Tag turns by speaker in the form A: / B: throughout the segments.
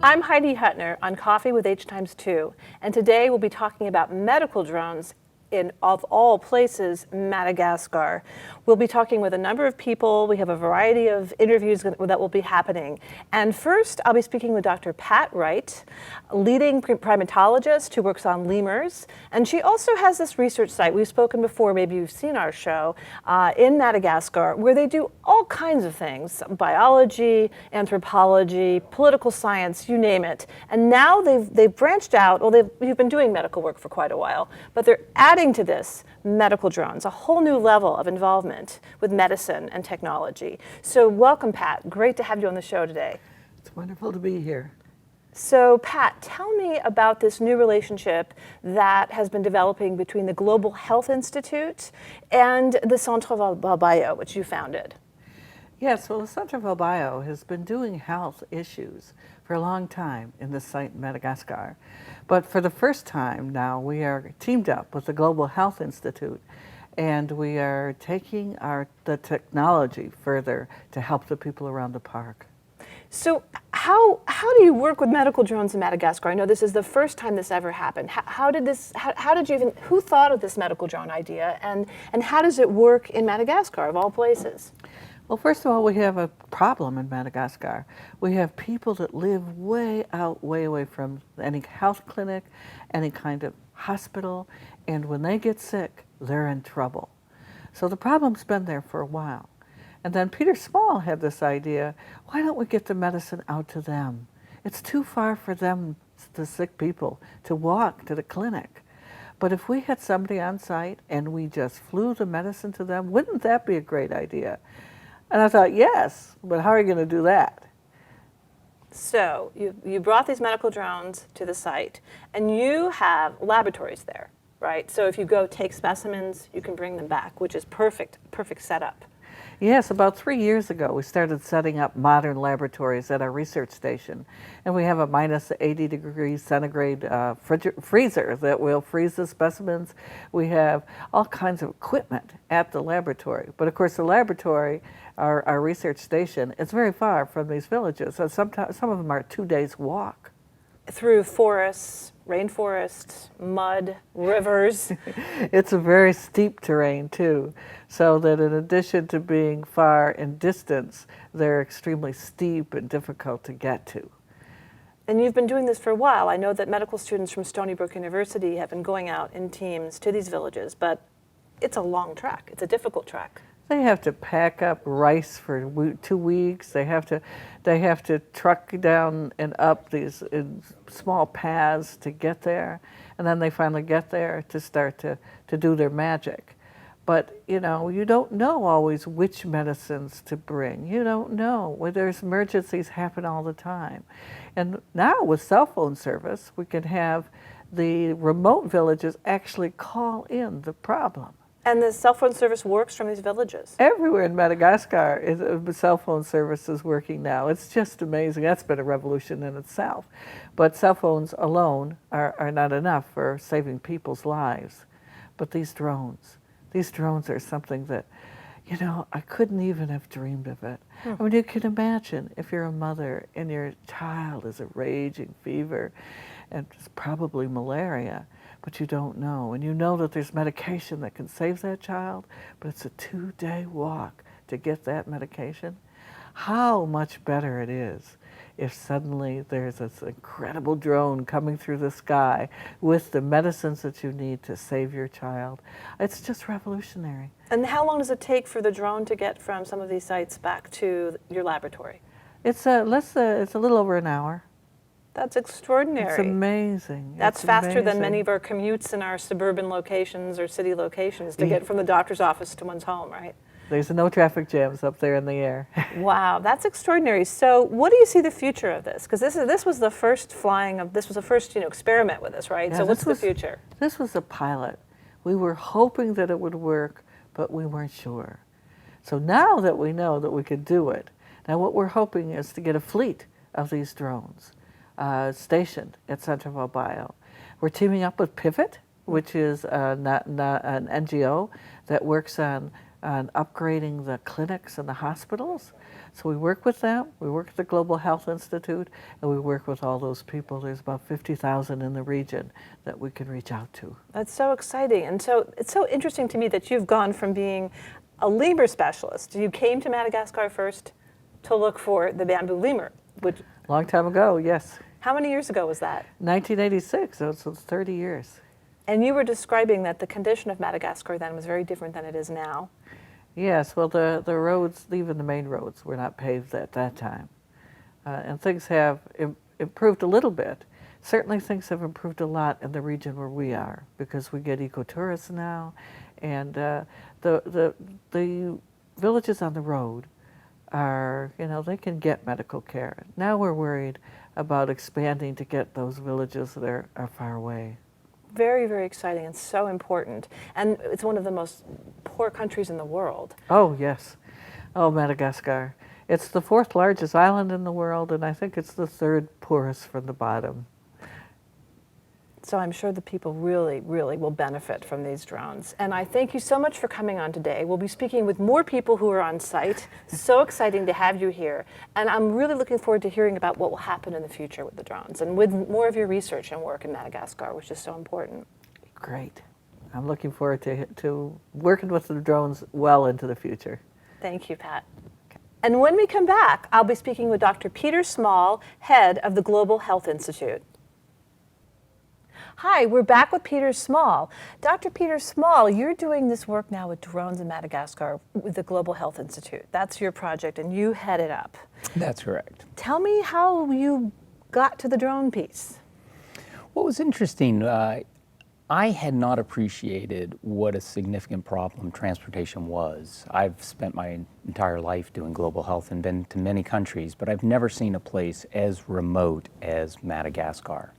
A: I'm Heidi Hutner on Coffee with Hx2, and today we'll be talking about medical drones in, of all places, Madagascar. We'll be talking with a number of people. We have a variety of interviews that will be happening. And first, I'll be speaking with Dr. Pat Wright, leading primatologist who works on lemurs. And she also has this research site. We've spoken before, maybe you've seen our show, in Madagascar, where they do all kinds of things: biology, anthropology, political science, you name it. And now they've branched out. Well, they've been doing medical work for quite a while, but they're adding to this medical drones, a whole new level of involvement with medicine and technology. So welcome, Pat. Great to have you on the show today.
B: It's wonderful to be here.
A: So Pat, tell me about this new relationship that has been developing between the Global Health Institute and the Centre Bio, which you founded.
B: Yes, well, the Centre Bio has been doing health issues for a long time in this site in Madagascar. But for the first time now, we are teamed up with the Global Health Institute, and we are taking the technology further to help the people around the park.
A: So how do you work with medical drones in Madagascar? I know this is the first time this ever happened. How did you even, who thought of this medical drone idea, and how does it work in Madagascar, of all places?
B: Well, first of all, we have a problem in Madagascar. We have people that live way away from any health clinic, any kind of hospital, and when they get sick, they're in trouble. So the problem's been there for a while. And then Peter Small had this idea: why don't we get the medicine out to them? It's too far for them, the sick people, to walk to the clinic. But if we had somebody on site and we just flew the medicine to them, wouldn't that be a great idea? And I thought, yes, but how are you going to do that?
A: So you brought these medical drones to the site, and you have laboratories there, right? So if you go take specimens, you can bring them back, which is perfect setup.
B: Yes, about 3 years ago, we started setting up modern laboratories at our research station. And we have a minus 80 degrees centigrade freezer that will freeze the specimens. We have all kinds of equipment at the laboratory. But of course, the laboratory, our research station, is very far from these villages. So sometimes some of them are 2 days walk.
A: Through forests, rainforests, mud, rivers.
B: It's a very steep terrain too, so that in addition to being far in distance, they're extremely steep and difficult to get to.
A: And you've been doing this for a while. I know that medical students from Stony Brook University have been going out in teams to these villages, but it's a long trek. It's a difficult trek.
B: They have to pack up rice for 2 weeks. They have to truck down and up these small paths to get there, and then they finally get there to start to do their magic. But you know, you don't know always which medicines to bring. You don't know. Well, there's emergencies happen all the time, and now with cell phone service, we can have the remote villages actually call in the problem.
A: And the cell phone service works from these villages?
B: Everywhere in Madagascar, cell phone service is working now. It's just amazing. That's been a revolution in itself. But cell phones alone are not enough for saving people's lives. But these drones are something that, you know, I couldn't even have dreamed of it. I mean, you can imagine if you're a mother and your child is a raging fever, and it's probably malaria, but you don't know. And you know that there's medication that can save that child, but it's a 2-day walk to get that medication. How much better it is if suddenly there's this incredible drone coming through the sky with the medicines that you need to save your child. It's just revolutionary.
A: And how long does it take for the drone to get from some of these sites back to your laboratory?
B: It's a little over an hour.
A: That's extraordinary.
B: It's amazing.
A: That's faster than many of our commutes in our suburban locations or city locations to get from the doctor's office to one's home, right?
B: There's no traffic jams up there in the air.
A: Wow, that's extraordinary. So what do you see the future of this? Because this was the first experiment with this, right?
B: Yeah,
A: so what's the future?
B: This was a pilot. We were hoping that it would work, but we weren't sure. So now that we know that we could do it, now what we're hoping is to get a fleet of these drones stationed at Centre Bio. We're teaming up with Pivot, which is an NGO that works on upgrading the clinics and the hospitals. So we work with them, we work at the Global Health Institute, and we work with all those people. There's about 50,000 in the region that we can reach out to.
A: That's so exciting. And so it's so interesting to me that you've gone from being a lemur specialist. You came to Madagascar first to look for the bamboo lemur. Which,
B: Long time ago, yes.
A: how many years ago was that?
B: 1986, so it's 30 years.
A: And you were describing that the condition of Madagascar then was very different than it is now.
B: Yes, well, the roads, even the main roads, were not paved at that time. And things have improved a little bit. Certainly things have improved a lot in the region where we are, because we get ecotourists now, and the villages on the road are, they can get medical care. Now we're worried about expanding to get those villages that are far away.
A: Very, very exciting and so important. And it's one of the most poor countries in the world.
B: Oh, yes. Oh, Madagascar. It's the 4th largest island in the world, and I think it's the 3rd poorest from the bottom.
A: So I'm sure the people really, really will benefit from these drones. And I thank you so much for coming on today. We'll be speaking with more people who are on site. So exciting to have you here. And I'm really looking forward to hearing about what will happen in the future with the drones and with more of your research and work in Madagascar, which is so important.
B: Great. I'm looking forward to working with the drones well into the future.
A: Thank you, Pat. And when we come back, I'll be speaking with Dr. Peter Small, head of the Global Health Institute. Hi, we're back with Peter Small. Dr. Peter Small, you're doing this work now with drones in Madagascar with the Global Health Institute. That's your project, and you head it up.
C: That's correct.
A: Tell me how you got to the drone piece.
C: What was interesting, I had not appreciated what a significant problem transportation was. I've spent my entire life doing global health and been to many countries, but I've never seen a place as remote as Madagascar.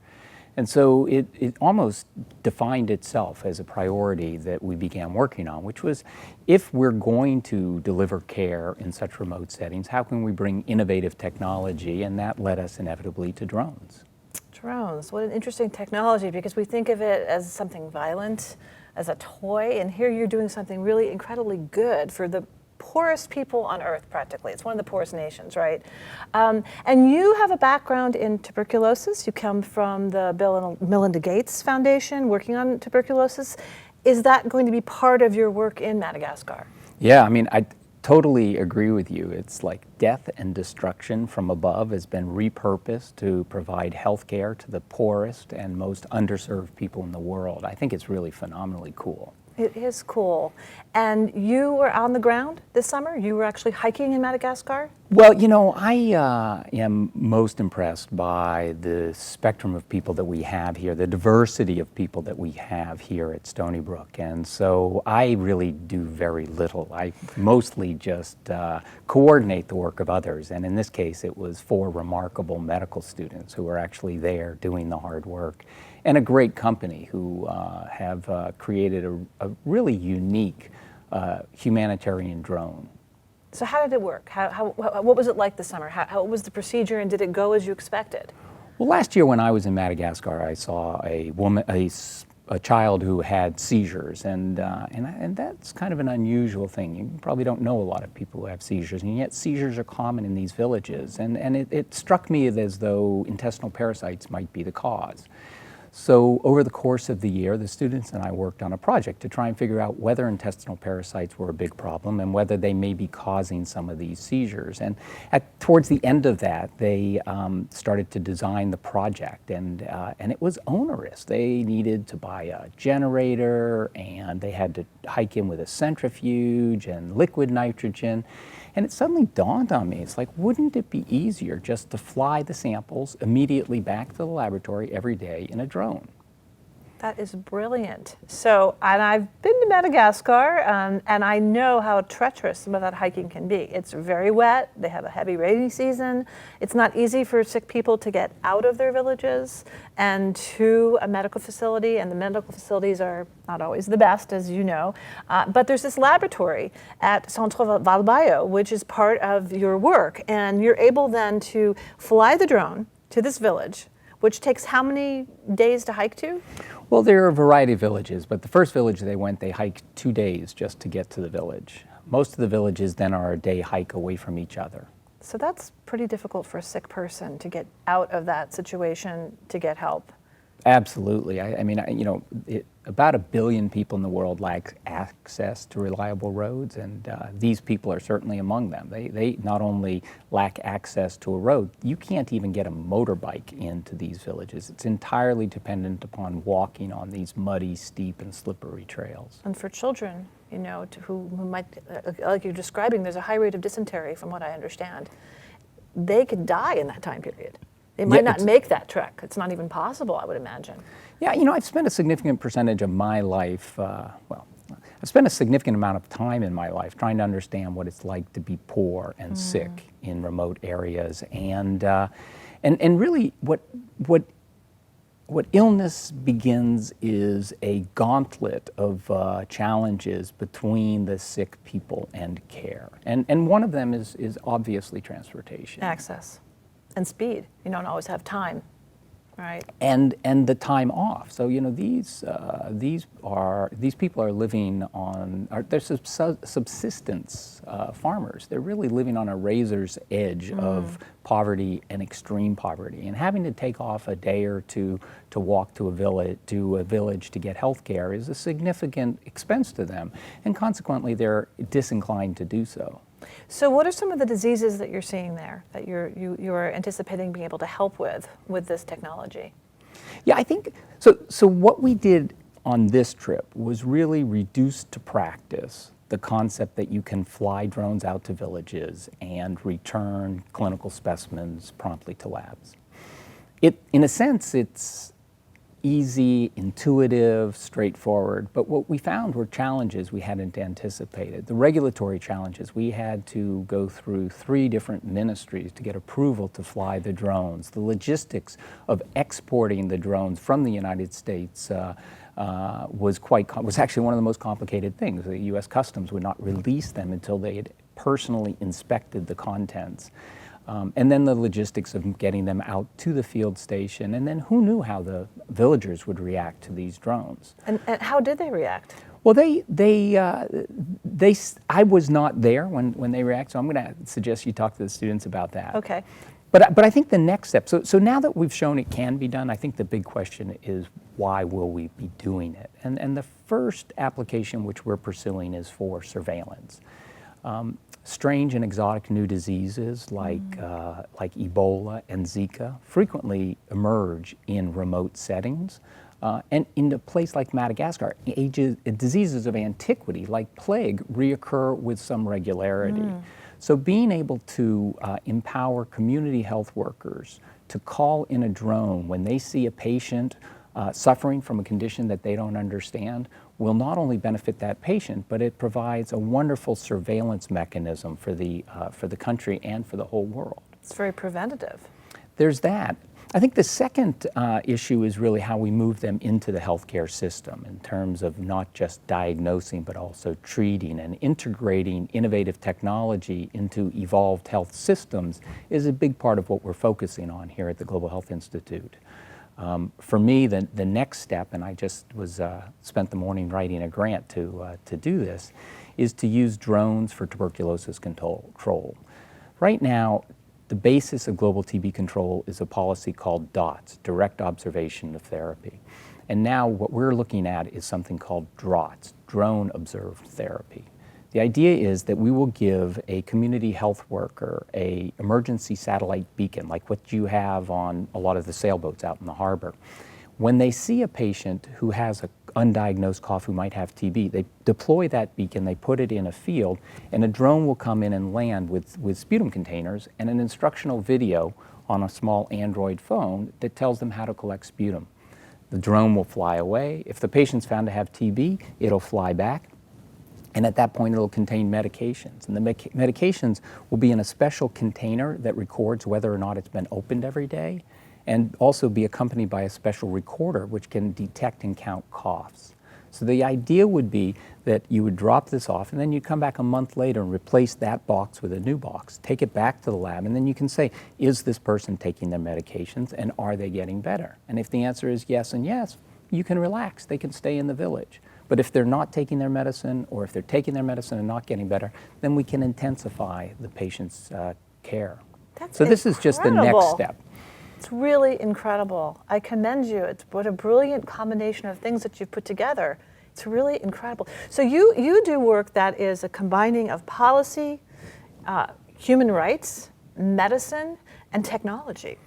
C: And so it almost defined itself as a priority that we began working on, which was, if we're going to deliver care in such remote settings, how can we bring innovative technology? And that led us inevitably to drones.
A: Drones, what an interesting technology, because we think of it as something violent, as a toy, and here you're doing something really incredibly good for the poorest people on Earth, practically. It's one of the poorest nations, right? And you have a background in tuberculosis. You come from the Bill and Melinda Gates Foundation, working on tuberculosis. Is that going to be part of your work in Madagascar?
C: Yeah, I mean, I totally agree with you. It's like death and destruction from above has been repurposed to provide health care to the poorest and most underserved people in the world. I think it's really phenomenally cool.
A: It is cool. And you were on the ground this summer? You were actually hiking in Madagascar?
C: Well, I am most impressed by the spectrum of people that we have here, the diversity of people that we have here at Stony Brook. And so I really do very little. I mostly just coordinate the work of others. And in this case, it was 4 remarkable medical students who were actually there doing the hard work. And a great company who have created a really unique humanitarian drone.
A: So how did it work? What was it like this summer? How was the procedure, and did it go as you expected?
C: Well, last year when I was in Madagascar, I saw a woman, a child who had seizures, and that's kind of an unusual thing. You probably don't know a lot of people who have seizures, and yet seizures are common in these villages. And it struck me as though intestinal parasites might be the cause. So over the course of the year, the students and I worked on a project to try and figure out whether intestinal parasites were a big problem and whether they may be causing some of these seizures. And towards the end of that, they started to design the project, and it was onerous. They needed to buy a generator, and they had to hike in with a centrifuge and liquid nitrogen. And it suddenly dawned on me, it's like, wouldn't it be easier just to fly the samples immediately back to the laboratory every day in a drone?
A: That is brilliant. So, and I've been to Madagascar, and I know how treacherous some of that hiking can be. It's very wet. They have a heavy rainy season. It's not easy for sick people to get out of their villages and to a medical facility, and the medical facilities are not always the best, as you know. But there's this laboratory at Centre Valbaio, which is part of your work, and you're able then to fly the drone to this village, which takes how many days to hike to?
C: Well, there are a variety of villages, but the first village they went, they hiked 2 days just to get to the village. Most of the villages then are a day hike away from each other.
A: So that's pretty difficult for a sick person to get out of that situation to get help.
C: Absolutely. I mean, about 1 billion people in the world lack access to reliable roads, and these people are certainly among them. They not only lack access to a road, you can't even get a motorbike into these villages. It's entirely dependent upon walking on these muddy, steep, and slippery trails.
A: And for children, who might, like you're describing, there's a high rate of dysentery from what I understand. They could die in that time period. They might not make that trek. It's not even possible, I would imagine.
C: Yeah, I've spent a significant percentage of my life, I've spent a significant amount of time in my life trying to understand what it's like to be poor and sick in remote areas, and really what illness begins is a gauntlet of challenges between the sick people and care, and one of them is obviously transportation.
A: Access and speed. You don't always have time, right?
C: And the time off. So these people are living on they're subsistence farmers. They're really living on a razor's edge of poverty and extreme poverty, and having to take off a day or two to walk to a village to get health care is a significant expense to them, and consequently they're disinclined to do so.
A: So what are some of the diseases that you're seeing there that you're anticipating being able to help with this technology?
C: Yeah, I think so. So what we did on this trip was really reduce to practice the concept that you can fly drones out to villages and return clinical specimens promptly to labs. In a sense, it's easy, intuitive, straightforward, but what we found were challenges we hadn't anticipated. The regulatory challenges. We had to go through 3 different ministries to get approval to fly the drones. The logistics of exporting the drones from the United States was actually one of the most complicated things. The U.S. Customs would not release them until they had personally inspected the contents. And then the logistics of getting them out to the field station, and then who knew how the villagers would react to these drones.
A: And how did they react?
C: Well, I was not there when they react, so I'm going to suggest you talk to the students about that.
A: Okay.
C: But I think the next step, so now that we've shown it can be done, I think the big question is, why will we be doing it? And the first application which we're pursuing is for surveillance. Strange and exotic new diseases like Ebola and Zika frequently emerge in remote settings. And in a place like Madagascar, diseases of antiquity like plague reoccur with some regularity. So being able to empower community health workers to call in a drone when they see a patient suffering from a condition that they don't understand will not only benefit that patient, but it provides a wonderful surveillance mechanism for the country and for the whole world.
A: It's very preventative.
C: There's that. I think the second issue is really how we move them into the healthcare system in terms of not just diagnosing, but also treating, and integrating innovative technology into evolved health systems is a big part of what we're focusing on here at the Global Health Institute. For me, the next step, and I just spent the morning writing a grant to do this, is to use drones for tuberculosis control. Right now, the basis of global TB control is a policy called DOTS, Direct Observation of Therapy. And now what we're looking at is something called DROTS, Drone Observed Therapy. The idea is that we will give a community health worker an emergency satellite beacon, like what you have on a lot of the sailboats out in the harbor. When they see a patient who has an undiagnosed cough who might have TB, they deploy that beacon, they put it in a field, and a drone will come in and land with sputum containers and an instructional video on a small Android phone that tells them how to collect sputum. The drone will fly away. If the patient's found to have TB, it'll fly back. And at that point, it'll contain medications. And the medications will be in a special container that records whether or not it's been opened every day, and also be accompanied by a special recorder which can detect and count coughs. So the idea would be that you would drop this off, and then you'd come back a month later and replace that box with a new box, take it back to the lab, and then you can say, is this person taking their medications, and are they getting better? And if the answer is yes and yes, you can relax. They can stay in the village. But if they're not taking their medicine, or if they're taking their medicine and not getting better, then we can intensify the patient's care.
A: That's
C: So this is just the next
A: incredible.
C: step.
A: It's really incredible. I commend you. It's what a brilliant combination of things that you've put together. It's really incredible. So you do work that is a combining of policy, human rights, medicine, and technology.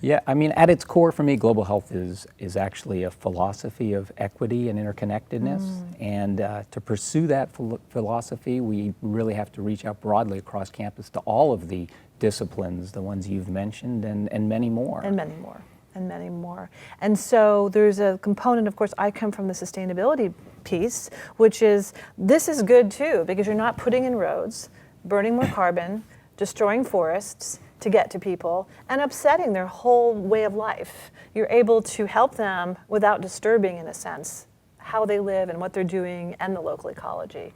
C: Yeah, I mean, at its core for me, global health is actually a philosophy of equity and interconnectedness. And to pursue that philosophy, we really have to reach out broadly across campus to all of the disciplines, the ones you've mentioned, and many more.
A: And many more, and many more. And so there's a component, of course, I come from the sustainability piece, which is, this is good too, because you're not putting in roads, burning more carbon, destroying forests to get to people, and upsetting their whole way of life. You're able to help them without disturbing, in a sense, how they live and what they're doing and the local ecology.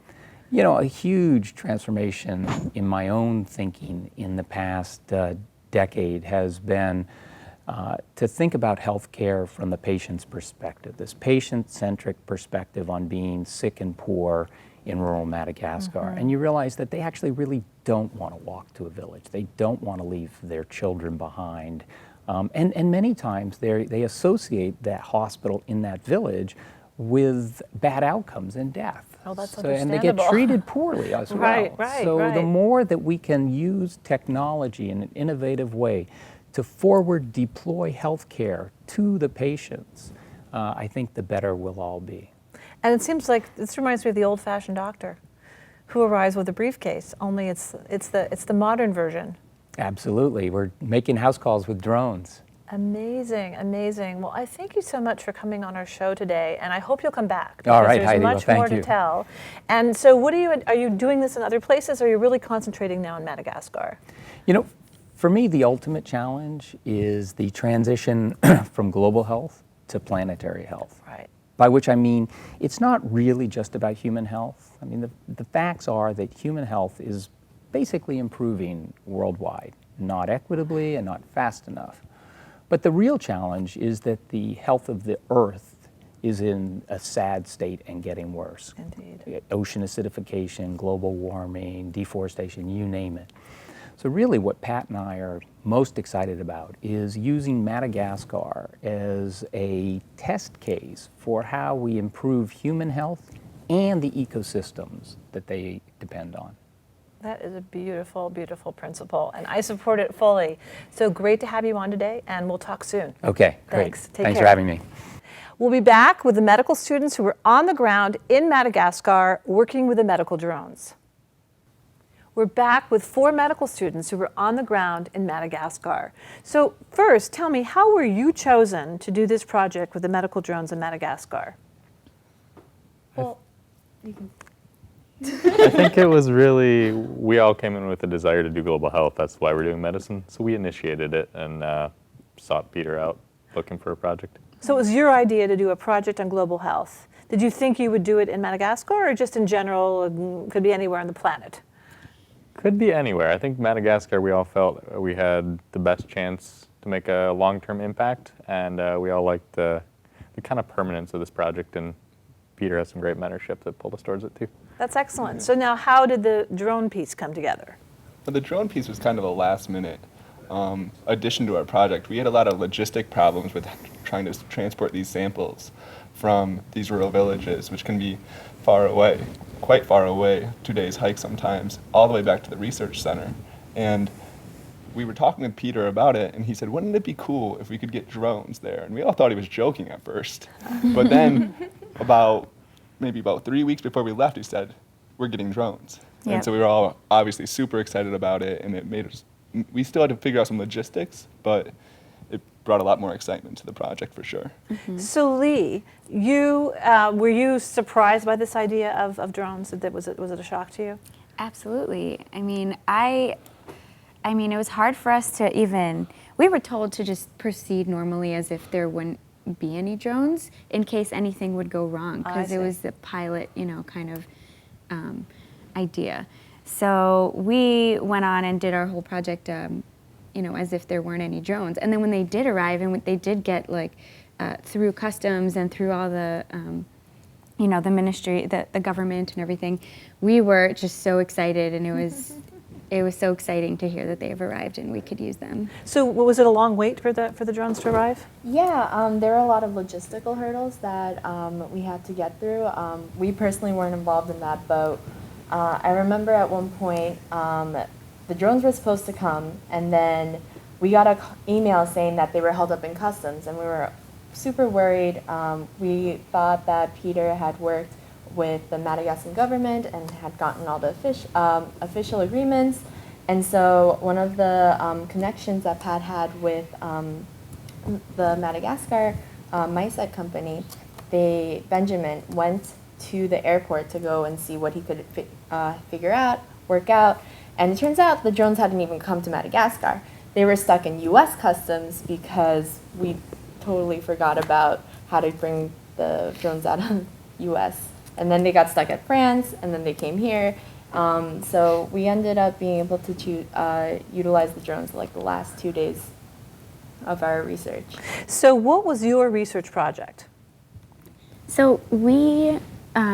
C: You know, a huge transformation in my own thinking in the past decade has been to think about healthcare from the patient's perspective, this patient-centric perspective on being sick and poor in rural Madagascar. And you realize that they actually really don't want to walk to a village. They don't want to leave their children behind. And many times they associate that hospital in that village with bad outcomes and death.
A: Oh, that's
C: And they get
A: understandable.
C: treated poorly as well.
A: Right,
C: so the
A: right.
C: more that we can use technology in an innovative way to forward deploy healthcare to the patients, I think the better we'll all be.
A: And it seems like, this reminds me of the old-fashioned doctor who arrives with a briefcase, only it's the modern version.
C: Absolutely. We're making house calls with drones.
A: Amazing, amazing. Well, I thank you so much for coming on our show today, and I hope you'll come back.
C: All right,
A: there's
C: Heidi.
A: much
C: Well,
A: more
C: thank
A: to
C: you.
A: tell. And so, are you doing this in other places, or are you really concentrating now in Madagascar?
C: You know, for me, the ultimate challenge is the transition from global health to planetary health.
A: Right.
C: By which I mean, it's not really just about human health. I mean, the facts are that human health is basically improving worldwide, not equitably and not fast enough. But the real challenge is that the health of the Earth is in a sad state and getting worse.
A: Indeed.
C: Ocean acidification, global warming, deforestation, you name it. So really what Pat and I are most excited about is using Madagascar as a test case for how we improve human health and the ecosystems that they depend on.
A: That is a beautiful, beautiful principle, and I support it fully. So great to have you on today, and we'll talk soon.
C: Okay, great.
A: Thanks. Take
C: Thanks
A: care.
C: for having me.
A: We'll be back with the medical students who were on the ground in Madagascar working with the medical drones. We're back with 4 medical students who were on the ground in Madagascar. So first, tell me, how were you chosen to do this project with the medical drones in Madagascar?
D: Well, I think it was really, we all came in with a desire to do global health. That's why we're doing medicine. So we initiated it and sought Peter out looking for a project.
A: So it was your idea to do a project on global health. Did you think you would do it in Madagascar, or just in general, could be anywhere on the planet?
D: Could be anywhere. I think Madagascar, we all felt we had the best chance to make a long-term impact, and we all liked the kind of permanence of this project, and Peter has some great mentorship that pulled us towards it too.
A: That's excellent. So now, how did the drone piece come together?
E: Well, the drone piece was kind of a last-minute addition to our project. We had a lot of logistic problems with trying to transport these samples from these rural villages, which can be far away, quite far away, 2 days hike sometimes, all the way back to the research center. And we were talking with Peter about it, and he said, wouldn't it be cool if we could get drones there? And we all thought he was joking at first. But then maybe about 3 weeks before we left, he said, we're getting drones.
F: Yep.
E: And so we were all obviously super excited about it, and it made us, we still had to figure out some logistics, but it brought a lot more excitement to the project for sure.
A: So Lee, were you surprised by this idea of drones? Was it a shock to you?
F: Absolutely. I mean, it was hard for us to even, we were told to just proceed normally as if there wouldn't be any drones in case anything would go wrong, because it was the pilot, kind of idea. So we went on and did our whole project, as if there weren't any drones. And then when they did arrive, and they did get through customs and through all the, the ministry, the government and everything, we were just so excited, and it was it was so exciting to hear that they have arrived and we could use them.
A: So was it a long wait for the drones to arrive?
G: Yeah, there are a lot of logistical hurdles that we had to get through. We personally weren't involved in that, but I remember at one point the drones were supposed to come, and then we got an email saying that they were held up in customs, and we were super worried. We thought that Peter had worked with the Madagascar government and had gotten all the official agreements. And so one of the connections that Pat had with the Madagascar MySet company, Benjamin went to the airport to go and see what he could work out. And it turns out the drones hadn't even come to Madagascar. They were stuck in US customs because we totally forgot about how to bring the drones out of US. And then they got stuck at France, and then they came here. So we ended up being able to utilize the drones like the last 2 days of our research.
A: So what was your research project?
F: So we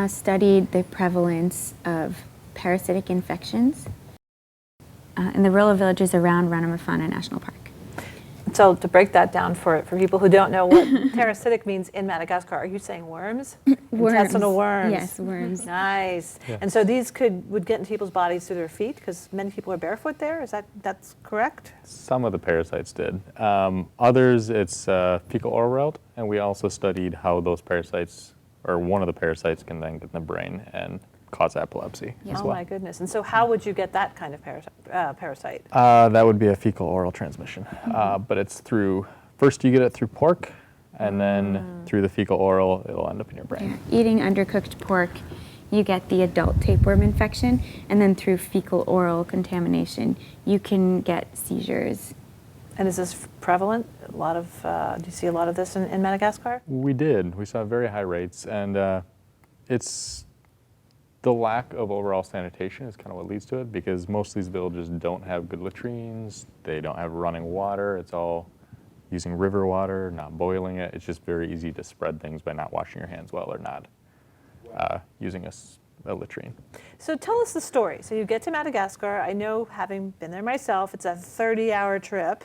F: studied the prevalence of parasitic infections in the rural villages around Ranamafana National Park.
A: So to break that down for people who don't know what parasitic means in Madagascar, are you saying worms? Intestinal worms.
F: Yes, worms.
A: Nice.
D: Yeah.
A: And so these would get into people's bodies through their feet because many people are barefoot there. That's correct?
D: Some of the parasites did. Others, it's fecal oral route, and we also studied how those parasites, or one of the parasites, can then get in the brain and cause epilepsy as
A: Oh
D: well.
A: my goodness. And so how would you get that kind of parasite?
D: That would be a fecal oral transmission, but it's first you get it through pork, and then through the fecal oral, it'll end up in your brain.
F: Yeah. Eating undercooked pork, you get the adult tapeworm infection, and then through fecal oral contamination, you can get seizures.
A: And is this prevalent? Do you see a lot of this in Madagascar?
D: We did. We saw very high rates, and it's the lack of overall sanitation is kind of what leads to it, because most of these villages don't have good latrines, they don't have running water, it's all using river water, not boiling it. It's just very easy to spread things by not washing your hands well or not using a latrine.
A: So tell us the story. So you get to Madagascar. I know, having been there myself, it's a 30-hour trip.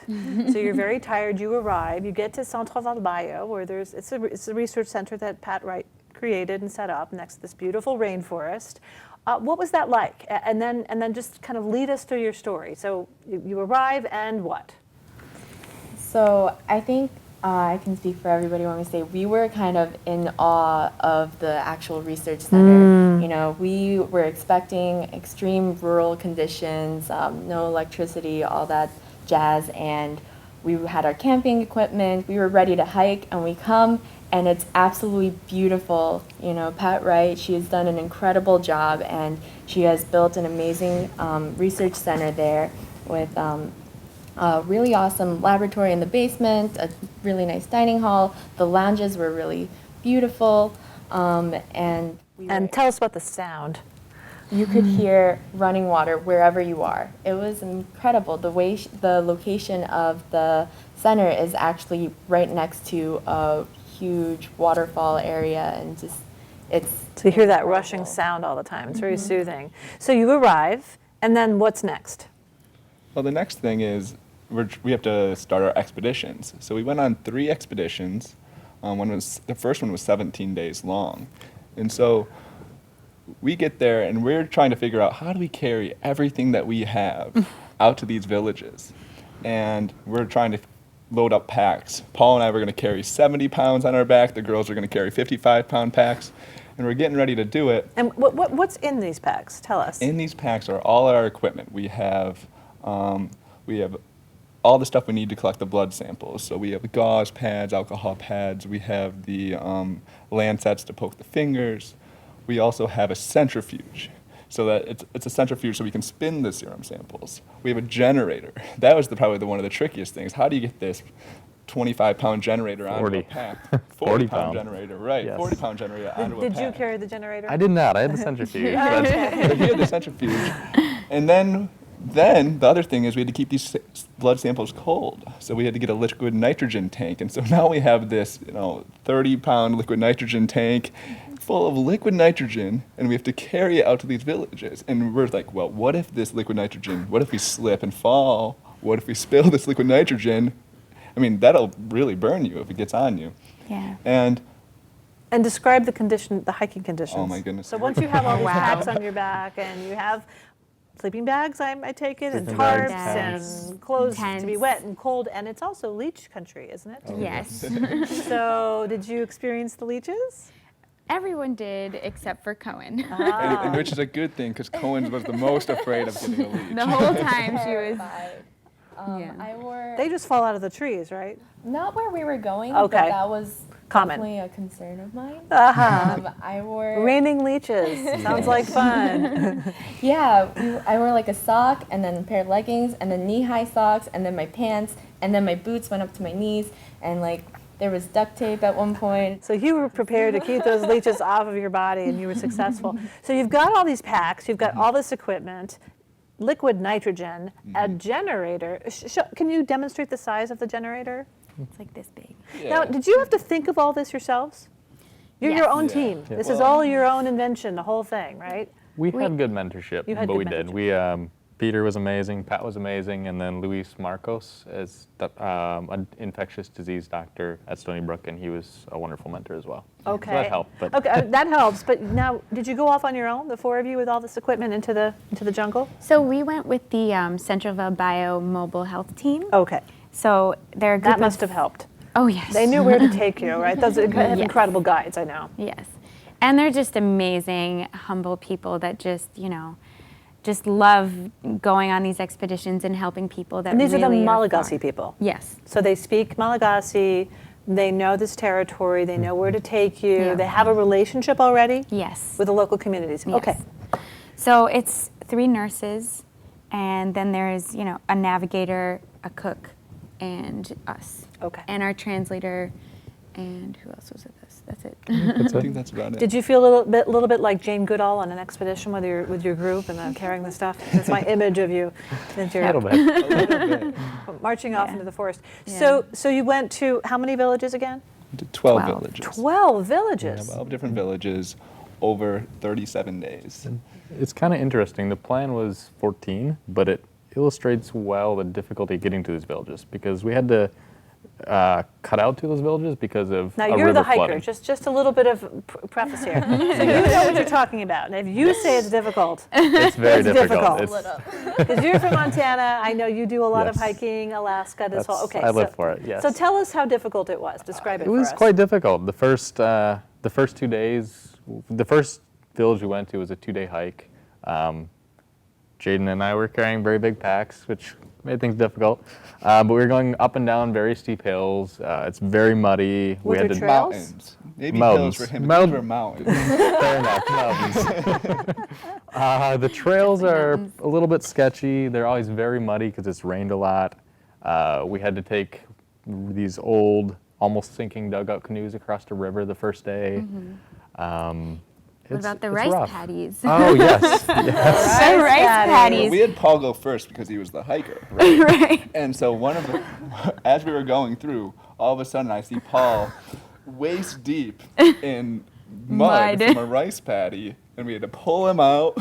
A: So you're very tired. You arrive. You get to Centre Valbaio, where it's a research center that Pat Wright created and set up next to this beautiful rainforest. What was that like? And then just kind of lead us through your story. So you arrive, and what?
G: So I think I can speak for everybody when we say we were kind of in awe of the actual research center. You know, we were expecting extreme rural conditions, no electricity, all that jazz, and we had our camping equipment. We were ready to hike, and we come, and it's absolutely beautiful. You know, Pat Wright, she has done an incredible job, and she has built an amazing research center there with a really awesome laboratory in the basement, a really nice dining hall. The lounges were really beautiful, and
A: tell us about the sound.
G: you could hear running water wherever you are. It was incredible. The way the location of the center is actually right next to a huge waterfall area, and just
A: So you hear that rushing sound all the time. It's very soothing. So you arrive, and then what's next?
E: Well, the next thing is we have to start our expeditions. So we went on 3 expeditions. The first one was 17 days long. And so we get there, and we're trying to figure out, how do we carry everything that we have out to these villages? And we're trying to load up packs. Paul and I were going to carry 70 pounds on our back. The girls were going to carry 55-pound packs. And we're getting ready to do it.
A: And what's in these packs? Tell us.
E: In these packs are all our equipment. We have all the stuff we need to collect the blood samples. So we have gauze pads, alcohol pads. We have the lancets to poke the fingers. We also have a centrifuge, so that it's a centrifuge so we can spin the serum samples. We have a generator. That was probably one of the trickiest things. How do you get this 25-pound generator onto a pack?
D: 40
E: 40-pound
D: pound.
E: generator, right?
D: Yes.
E: 40-pound generator onto a pack.
A: Did you carry the generator?
D: I did not. I had the centrifuge.
E: But he had the centrifuge. And then the other thing is we had to keep these blood samples cold. So we had to get a liquid nitrogen tank. And so now we have this 30-pound liquid nitrogen tank, full of liquid nitrogen, and we have to carry it out to these villages. And we're like, well, what if this liquid nitrogen, what if we slip and fall? What if we spill this liquid nitrogen? I mean, that'll really burn you if it gets on you.
F: Yeah.
E: And
A: describe the condition, the hiking conditions.
E: Oh, my goodness.
A: So once you have all these
F: Wow.
A: packs on your back and you have sleeping bags, I take it, and
D: Sleeping
A: tarps
D: bags,
A: and clothes to be
F: Tents.
A: wet and cold, and it's also leech country, isn't it?
F: Yes.
A: So did you experience the leeches?
F: Everyone did except for Cohen.
E: and which is a good thing, because Cohen was the most afraid of getting a leech.
F: The whole time she was.
G: Terrified.
F: Yeah.
G: I wore
A: They just fall out of the trees, right?
G: not where we were going,
A: Okay.
G: but that was
A: Common.
G: definitely a concern of mine.
A: Uh-huh.
G: I wore
A: Raining leeches. Sounds like fun.
G: I wore like a sock and then a pair of leggings and then knee-high socks and then my pants and then my boots went up to my knees and like there was duct tape at one point.
A: So you were prepared to keep those leeches off of your body, and you were successful. So you've got all these packs, you've got all this equipment, liquid nitrogen, a generator. Can you demonstrate the size of the generator?
F: It's like this big.
A: Now, did you have to think of all this yourselves? You're your
F: Yes.
A: own
E: Yeah.
A: team.
E: Yeah.
A: This is
E: Well-
A: all your own invention, the whole thing, right?
D: We had good mentorship,
A: You had
D: but
A: good
D: we did.
A: mentorship.
D: We Peter was amazing, Pat was amazing, and then Luis Marcos is an infectious disease doctor at Stony Brook, and he was a wonderful mentor as well.
A: Okay.
D: So that helped. But
A: Okay, that helps. But now, did you go off on your own, the four of you, with all this equipment into the jungle?
F: So we went with the Centralville Bio Mobile Health Team.
A: Okay,
F: So they're a group
A: that must
F: of,
A: have helped.
F: Oh yes.
A: They knew where to take you, right? Those are
F: Yes.
A: incredible guides, I know.
F: Yes. And they're just amazing, humble people that just, just love going on these expeditions and helping people that
A: And these are the
F: really
A: Malagasy
F: far.
A: people.
F: Yes.
A: So they speak Malagasy, they know this territory, they know where to take you,
F: Yeah.
A: they have a relationship already
F: Yes.
A: with the local communities.
F: Yes.
A: Okay.
F: So it's 3 nurses, and then there's, a navigator, a cook, and us.
A: Okay.
F: And our translator, and who else was with us? That's it.
E: I think that's about it.
A: Did you feel a little bit like Jane Goodall on an expedition with your group and carrying the stuff? That's my image of you. That
D: a
A: you're
D: little bit.
E: A little bit.
A: marching off
F: Yeah.
A: into the forest.
F: Yeah.
A: So you went to how many villages again?
E: To 12
F: 12.
E: villages.
A: 12 villages.
E: 12 different villages over 37 days.
D: It's kind of interesting. The plan was 14, but it illustrates well the difficulty getting to these villages because we had to cut out to those villages because of
A: Now
D: a
A: you're
D: river
A: the hiker.
D: flooding.
A: Just a little bit of preface here. So you know what you're talking about. And if you say it's difficult,
D: It's very
A: It's
D: difficult.
A: difficult. because you're from Montana, I know you do a lot of
D: Yes.
A: hiking, Alaska, this whole. Okay,
D: I live for it. Yes.
A: So tell us how difficult it was. Describe it
D: It
A: for
D: was
A: us.
D: quite difficult. The first 2 days, the first village we went to was a 2-day hike. Jaden and I were carrying very big packs, which made things difficult. But we were going up and down very steep hills. It's very muddy.
A: Were there trails?
E: Mountains. Maybe
D: Mountains.
E: hills for him, but these were mountains.
D: Fair enough, mountains. The trails are a little bit sketchy. They're always very muddy because it's rained a lot. We had to take these old, almost sinking dugout canoes across the river the first day.
F: What about the
D: it's
F: rice
D: rough.
F: paddies?
D: Oh, yes.
F: The rice paddies.
E: We had Paul go first because he was the hiker, right?
F: Right.
E: And so as we were going through, all of a sudden I see Paul waist deep in mud
F: Mud.
E: from a rice paddy, and we had to pull him out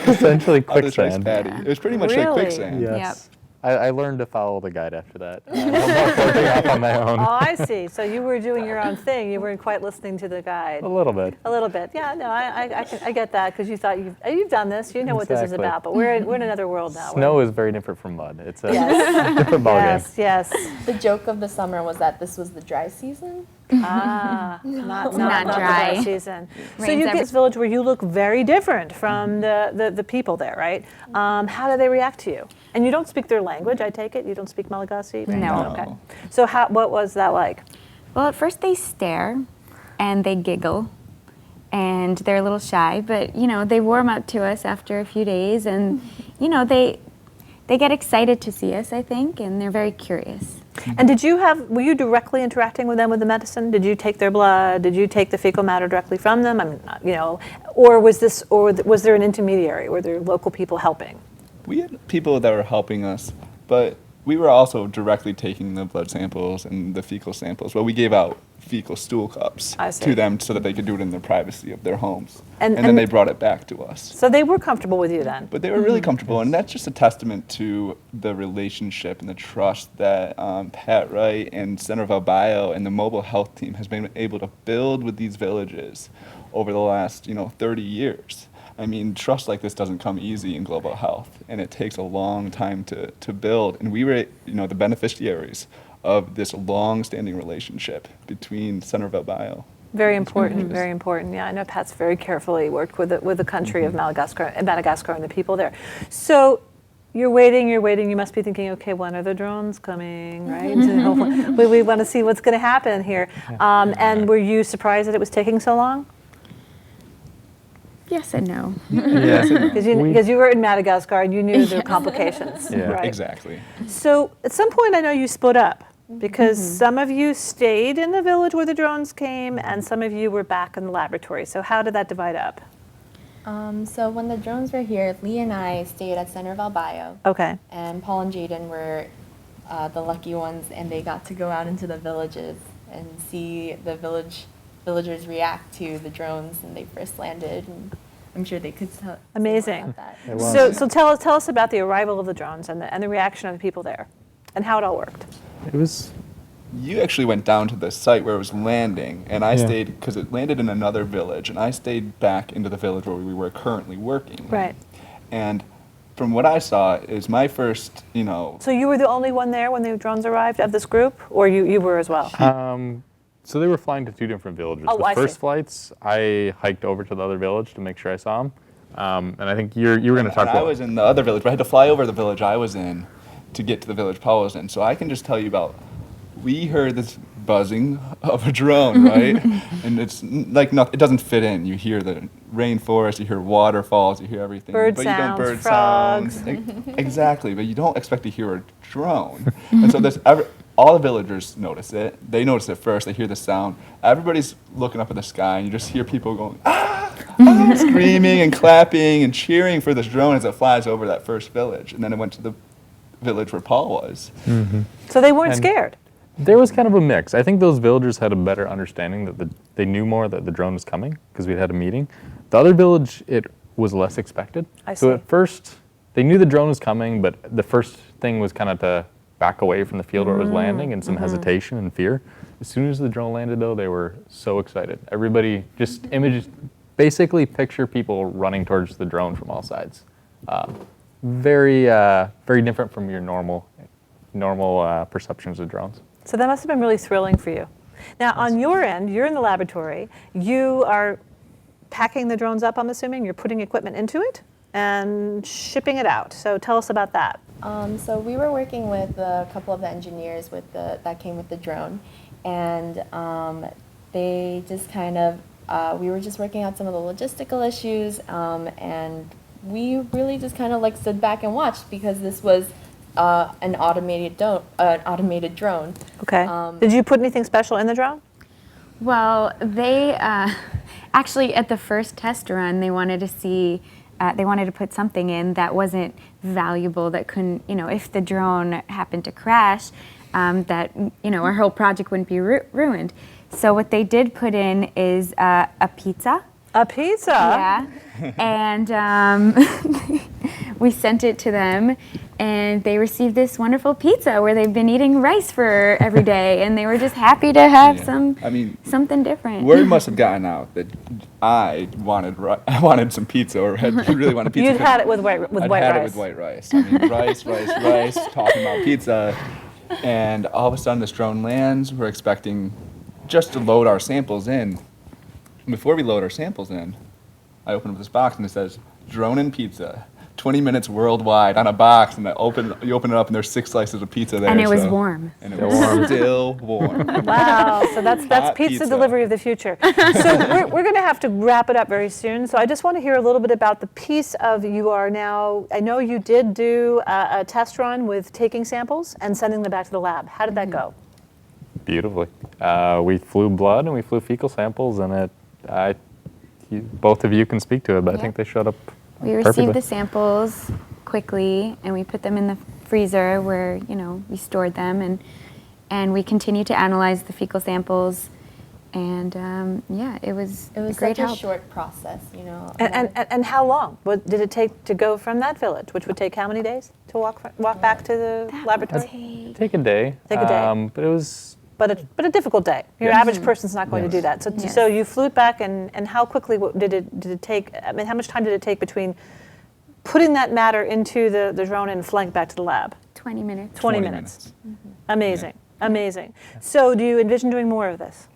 D: Essentially
E: of this rice
D: quicksand.
E: paddy.
F: Yeah.
E: It was pretty much like
A: Really?
E: quicksand.
D: Yes. I learned to follow the guide after that. No more forging off on my own.
A: Oh, I see. So you were doing your own thing. You weren't quite listening to the guide.
D: A little bit.
A: A little bit. Yeah, no, I get that because you thought you've done this. You know what this is
D: Exactly.
A: about. But we're in another world now.
D: Snow is very different from mud. It's a
A: Yes.
D: different ballgame.
A: Yes.
G: The joke of the summer was that this was the dry season.
A: Not
F: Not
A: the
F: dry.
A: dry season. So
F: Rains
A: you get
F: every-
A: this village where you look very different from the people there, right? How do they react to you? And you don't speak their language, I take it? You don't speak Malagasy?
F: No.
A: Okay. So what was that like?
F: Well, at first they stare and they giggle and they're a little shy, but they warm up to us after a few days and they get excited to see us, I think, and they're very curious.
A: And were you directly interacting with them with the medicine? Did you take their blood? Did you take the fecal matter directly from them? I mean, or was there an intermediary? Were there local people helping?
E: We had people that were helping us, but we were also directly taking the blood samples and the fecal samples. Well, we gave out fecal stool cups
A: I see.
E: to them so that they could do it in the privacy of their homes.
A: And-
E: And then
A: and-
E: they brought it back to us.
A: So they were comfortable with you then?
E: But they were really comfortable, and that's just a testament to the relationship and the trust that Pat Wright and Center of Albio and the mobile health team has been able to build with these villages over the last 30 years. I mean, trust like this doesn't come easy in global health, and it takes a long time to build. And we were, the beneficiaries of this long-standing relationship between Center of Albio.
A: Very important, very important. Yeah, I know Pat's very carefully worked with the country of Madagascar and the people there. So you're waiting, you must be thinking, okay, when are the drones coming, right? we want to see what's going to happen here. And were you surprised that it was taking so long?
F: Yes and no.
D: Yes.
A: Because you were in Madagascar and you knew the complications,
D: Yeah.
A: right?
E: Exactly.
A: So at some point I know you split up because some of you stayed in the village where the drones came and some of you were back in the laboratory. So how did that divide up?
G: So when the drones were here, Lee and I stayed at Center of Albio,
A: Okay.
G: and Paul and Jaden were the lucky ones, and they got to go out into the villages and see the villagers react to the drones when they first landed. And I'm sure they could tell
A: Amazing.
G: about that.
D: It was.
A: So tell us about the arrival of the drones and the reaction of the people there and how it all worked.
D: It was.
E: You actually went down to the site where it was landing, and I
D: Yeah.
E: stayed, because it landed in another village, and I stayed back into the village where we were currently working.
A: Right.
E: And from what I saw, is my first,
A: So you were the only one there when the drones arrived of this group, or you were as well?
D: So they were flying to 2 different villages.
A: Oh,
D: the
A: I see.
D: first flights, I hiked over to the other village to make sure I saw them. And I think you were going to talk
E: and
D: about.
E: I was in the other village, but I had to fly over the village I was in to get to the village Paul was in. So I can just tell you about, we heard this buzzing of a drone, right? And it's like nothing, it doesn't fit in. You hear the rainforest, you hear waterfalls, you hear everything.
A: Bird
E: but
A: sounds,
E: you don't bird
A: frogs.
E: sounds. Exactly, but you don't expect to hear a drone. And so all the villagers notice it. They notice it first. They hear the sound. Everybody's looking up at the sky, and you just hear people going, screaming and clapping and cheering for this drone as it flies over that first village. And then it went to the village where Paul was.
A: So they weren't
D: And-
A: scared.
D: There was kind of a mix. I think those villagers had a better understanding that they knew more that the drone was coming because we'd had a meeting. The other village, it was less expected.
A: I
D: So
A: see.
D: at first, they knew the drone was coming, but the first thing was kind of to back away from the field where it was landing and some hesitation and fear. As soon as the drone landed, though, they were so excited. Everybody just basically picture people running towards the drone from all sides. Very different from your normal perceptions of drones.
A: So that must have been really thrilling for you. Now, on your end, you're in the laboratory. You are packing the drones up, I'm assuming. You're putting equipment into it and shipping it out. So tell us about that.
G: So we were working with a couple of the engineers that came with the drone, and they just kind of, we were just working out some of the logistical issues, and we really just kind of like stood back and watched because this was an automated drone.
A: Okay. Did you put anything special in the drone?
F: Well, they actually at the first test run they wanted to see. They wanted to put something in that wasn't valuable, that couldn't, if the drone happened to crash, that, our whole project wouldn't be ruined. So what they did put in is a pizza.
A: A pizza?
F: Yeah. And we sent it to them, and they received this wonderful pizza where they've been eating rice for every day, and they were just happy to have
E: Yeah.
F: something different.
E: Word must have gotten out that I wanted some pizza, or really wanted pizza.
A: You'd had it with white
E: I'd
A: rice.
E: had it with white rice. I mean, rice, talking about pizza. And all of a sudden this drone lands. We're expecting just to load our samples in. Before we load our samples in, I open up this box and it says, drone and pizza. 20 minutes worldwide on a box, and you open it up and there's 6 slices of pizza there.
F: And it was warm.
E: And it was still warm.
A: Wow, so that's
E: Hot
A: pizza
E: pizza.
A: delivery of the future. So we're going to have to wrap it up very soon. So I just want to hear a little bit about the piece of you are now, I know you did do a test run with taking samples and sending them back to the lab. How did that go?
D: Beautifully. We flew blood and we flew fecal samples, and both of you can speak to it, but I
F: Yeah.
D: think they showed up
F: We
D: perfectly.
F: received the samples quickly, and we put them in the freezer where we stored them, and we continue to analyze the fecal samples And yeah, it was
G: It was
F: a great
G: such a
F: help.
G: short process, you know.
A: And how long did it take to go from that village, which would take how many days to walk back to the laboratory?
D: Take a day.
A: Take a day.
D: But it was
A: But a difficult day. Your
D: Yes.
A: average person's not going to do that. So
F: Yes.
A: so you flew back, and how quickly did it take? I mean, how much time did it take between putting that matter into the drone and flying back to the lab?
F: 20 minutes.
A: 20 minutes. Amazing, amazing. So do you envision doing more of this?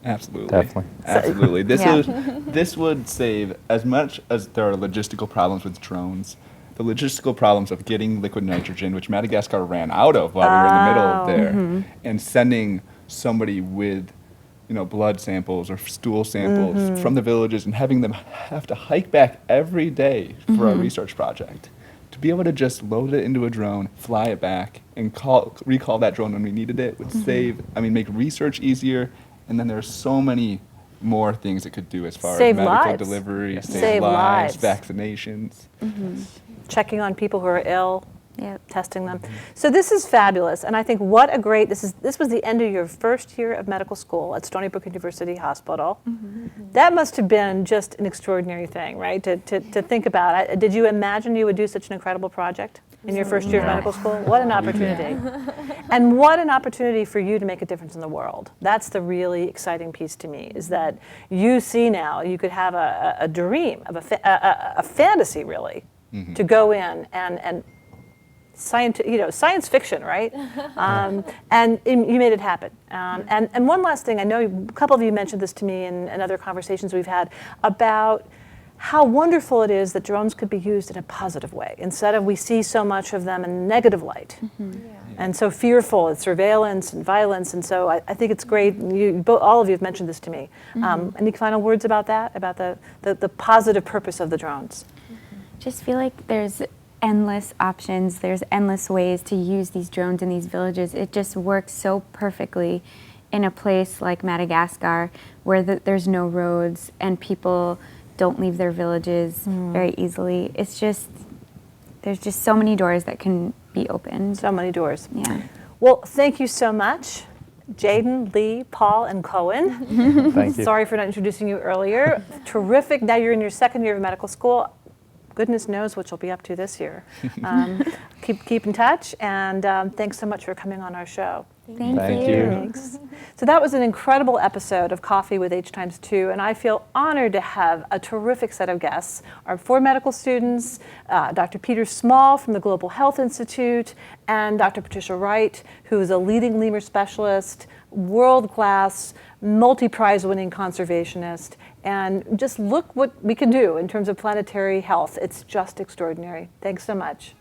E: Absolutely.
D: Definitely.
E: Absolutely. This
F: Yeah.
E: this would save, as much as there are logistical problems with drones, the logistical problems of getting liquid nitrogen, which Madagascar ran out of while we were in the middle of there, and sending somebody with, blood samples or stool samples from the villages and having them have to hike back every day for a research project. To be able to just load it into a drone, fly it back, and recall that drone when we needed it would make research easier. And then there's so many more things it could do as far
A: Save
E: as medical
A: lives.
E: delivery,
A: Yes.
E: save
A: Save
E: lives,
A: lives.
E: vaccinations.
A: Checking on people who are ill,
F: Yep.
A: testing them. So this is fabulous, and I think what a great, this was the end of your first year of medical school at Stony Brook University Hospital. That must have been just an extraordinary thing, right, to think about. Did you imagine you would do such an incredible project in your first year of medical school? What an opportunity. And what an opportunity for you to make a difference in the world. That's the really exciting piece to me, is that you see now you could have a dream, of a fantasy really, to go in and science fiction, right? And you made it happen. And one last thing, I know a couple of you mentioned this to me in other conversations we've had about how wonderful it is that drones could be used in a positive way, instead of we see so much of them in a negative light. And so fearful, it's surveillance and violence, and so I think it's great. All of you have mentioned this to me. Any final words about that, about the positive purpose of the drones?
F: Just feel like there's endless options. There's endless ways to use these drones in these villages. It just works so perfectly in a place like Madagascar, where there's no roads and people don't leave their villages very easily. It's just, there's just so many doors that can be opened.
A: So many doors.
F: Yeah.
A: Well, thank you so much, Jaden, Lee, Paul, and Cohen.
D: Thank you.
A: Sorry for not introducing you earlier. Terrific. Now you're in your second year of medical school. Goodness knows what you'll be up to this year. Keep in touch, and thanks so much for coming on our show.
D: Thank you.
A: Thanks. So that was an incredible episode of Coffee with H2, and I feel honored to have a terrific set of guests. Our 4 medical students, Dr. Peter Small from the Global Health Institute, and Dr. Patricia Wright, who is a leading lemur specialist, world-class, multi-prize winning conservationist, and just look what we can do in terms of planetary health. It's just extraordinary. Thanks so much.